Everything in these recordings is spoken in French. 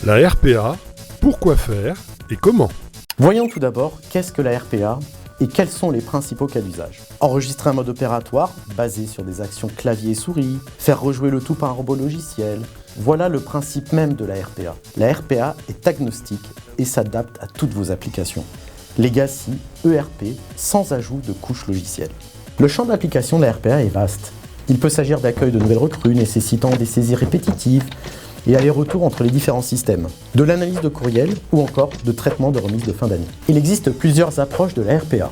La RPA, pourquoi faire et comment? Voyons tout d'abord qu'est-ce que la RPA et quels sont les principaux cas d'usage. Enregistrer un mode opératoire basé sur des actions clavier et souris, faire rejouer le tout par un robot logiciel. Voilà le principe même de la RPA. La RPA est agnostique et s'adapte à toutes vos applications. Legacy, ERP, sans ajout de couches logicielles. Le champ d'application de la RPA est vaste. Il peut s'agir d'accueil de nouvelles recrues nécessitant des saisies répétitives et aller-retour entre les différents systèmes, de l'analyse de courriel ou encore de traitement de remise de fin d'année. Il existe plusieurs approches de la RPA.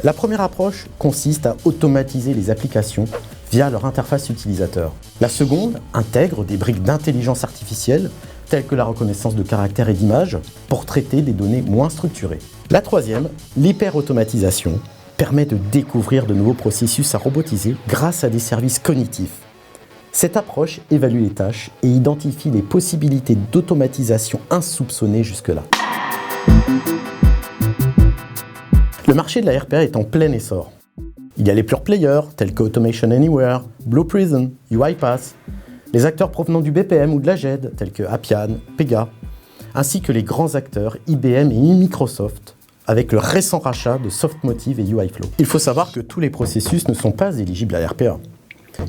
La première approche consiste à automatiser les applications via leur interface utilisateur. La seconde intègre des briques d'intelligence artificielle telles que la reconnaissance de caractères et d'images pour traiter des données moins structurées. La troisième, l'hyper-automatisation, permet de découvrir de nouveaux processus à robotiser grâce à des services cognitifs. Cette approche évalue les tâches et identifie les possibilités d'automatisation insoupçonnées jusque-là. Le marché de la RPA est en plein essor. Il y a les pure players tels que Automation Anywhere, Blue Prism, UiPath, les acteurs provenant du BPM ou de la GED tels que Appian, Pega, ainsi que les grands acteurs IBM et Microsoft avec le récent rachat de Softmotive et UiFlow. Il faut savoir que tous les processus ne sont pas éligibles à la RPA.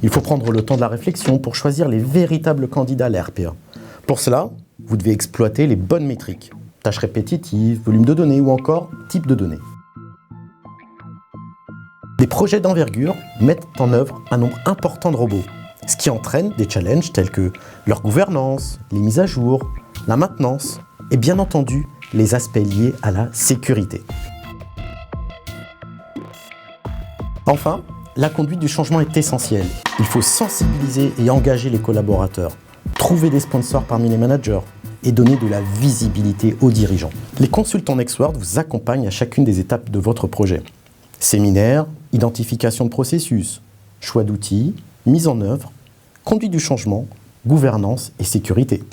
Il faut prendre le temps de la réflexion pour choisir les véritables candidats à la RPA. Pour cela, vous devez exploiter les bonnes métriques, tâches répétitives, volume de données ou encore type de données. Des projets d'envergure mettent en œuvre un nombre important de robots, ce qui entraîne des challenges tels que leur gouvernance, les mises à jour, la maintenance et bien entendu les aspects liés à la sécurité. Enfin, la conduite du changement est essentielle. Il faut sensibiliser et engager les collaborateurs, trouver des sponsors parmi les managers et donner de la visibilité aux dirigeants. Les consultants Nextworld vous accompagnent à chacune des étapes de votre projet. Séminaires, identification de processus, choix d'outils, mise en œuvre, conduite du changement, gouvernance et sécurité.